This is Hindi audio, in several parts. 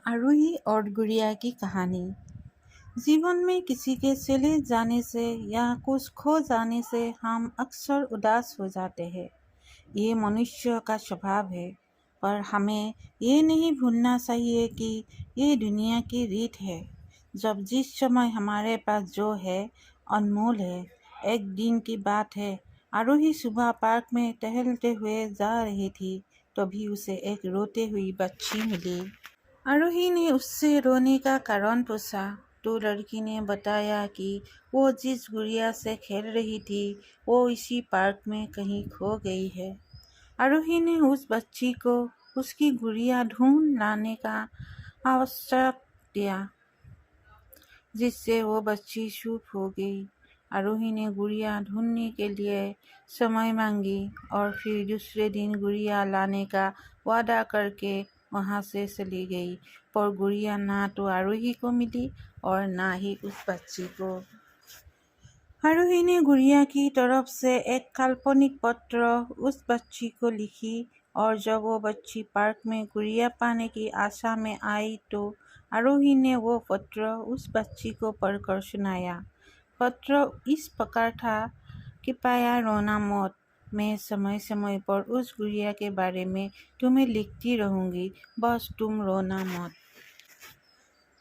आरोही और गुड़िया की कहानी। जीवन में किसी के चले जाने से या कुछ खो जाने से हम अक्सर उदास हो जाते हैं। ये मनुष्य का स्वभाव है, पर हमें ये नहीं भूलना चाहिए कि ये दुनिया की रीत है। जब जिस समय हमारे पास जो है अनमोल है। एक दिन की बात है, आरोही सुबह पार्क में टहलते हुए जा रही थी, तभी उसे एक रोते हुई बच्ची मिली। आरोही ने उससे रोने का कारण पूछा तो लड़की ने बताया कि वो जिस गुड़िया से खेल रही थी वो इसी पार्क में कहीं खो गई है। आरोही ने उस बच्ची को उसकी गुड़िया ढूंढ लाने का आवश्यक दिया, जिससे वो बच्ची चुप हो गई। आरोही ने गुड़िया ढूंढने के लिए समय मांगी और फिर दूसरे दिन गुड़िया लाने का वादा करके वहां से चली गई, पर गुड़िया ना तो आरोही को मिली और ना ही उस बच्ची को। आरोही ने गुड़िया की तरफ से एक काल्पनिक पत्र उस बच्ची को लिखी और जब वो बच्ची पार्क में गुड़िया पाने की आशा में आई तो आरोही ने वो पत्र उस बच्ची को पढ़कर सुनाया। पत्र इस प्रकार था, कृपया रोना मत, मैं समय समय पर उस गुड़िया के बारे में तुम्हें लिखती रहूंगी, बस तुम रोना मत।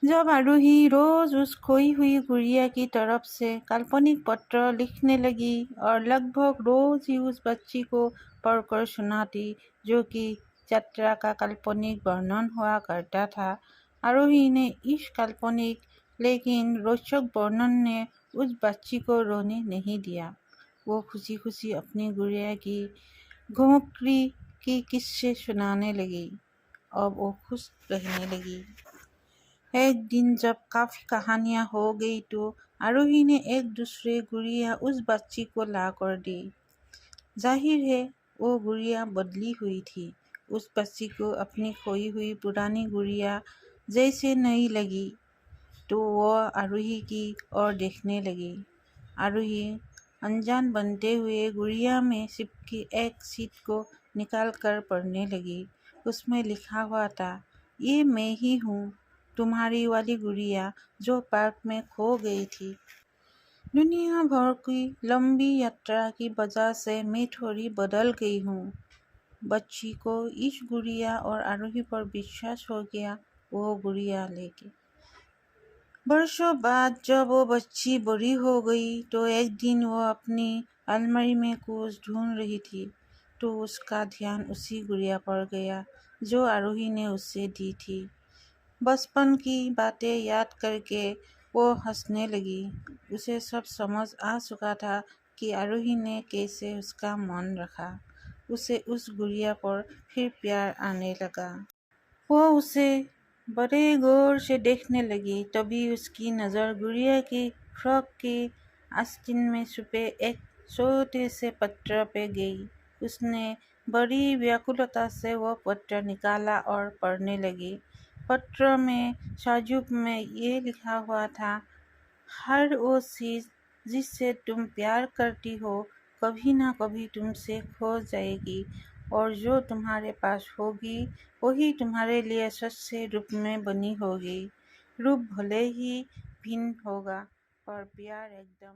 जब आरोही रोज उस खोई हुई गुड़िया की तरफ से काल्पनिक पत्र लिखने लगी और लगभग रोज ही उस बच्ची को पढ़कर सुनाती, जो कि यात्रा का काल्पनिक वर्णन हुआ करता था, आरोही ने इस काल्पनिक लेकिन रोचक वर्णन ने उस बच्ची को रोने नहीं दिया। वो खुशी खुशी अपनी गुड़िया की घुमक्कड़ी की किस्से सुनाने लगी। अब वो खुश रहने लगी। एक दिन जब काफी कहानियां हो गई तो आरोही ने एक दूसरे गुड़िया उस बच्ची को ला कर दी। जाहिर है वो गुड़िया बदली हुई थी। उस बच्ची को अपनी खोई हुई पुरानी गुड़िया जैसे नई लगी तो वह आरोही की ओर देखने लगी। आरोही अनजान बनते हुए गुड़िया में चिपकी एक सीट को निकालकर पढ़ने लगी। उसमें लिखा हुआ था, ये मैं ही हूँ, तुम्हारी वाली गुड़िया जो पार्क में खो गई थी। दुनिया भर की लंबी यात्रा की वजह से मैं थोड़ी बदल गई हूँ। बच्ची को इस गुड़िया और आरोही पर विश्वास हो गया। वो गुड़िया लेके वर्षों बाद जब वो बच्ची बड़ी हो गई तो एक दिन वो अपनी अलमारी में कुछ ढूंढ रही थी तो उसका ध्यान उसी गुड़िया पर गया जो आरोही ने उसे दी थी। बचपन की बातें याद करके वो हंसने लगी। उसे सब समझ आ चुका था कि आरोही ने कैसे उसका मन रखा। उसे उस गुड़िया पर फिर प्यार आने लगा। वो उसे बड़े गौर से देखने लगी। तभी उसकी नज़र गुड़िया की फ्रॉक की आस्तीन में छुपे एक छोटे से पत्र पे गई। उसने बड़ी व्याकुलता से वो पत्र निकाला और पढ़ने लगी। पत्र में साजुक में ये लिखा हुआ था, हर वो चीज़ जिससे तुम प्यार करती हो कभी ना कभी तुमसे खो जाएगी और जो तुम्हारे पास होगी वही तुम्हारे लिए सच्चे रूप में बनी होगी। रूप भले ही भिन्न होगा पर प्यार एकदम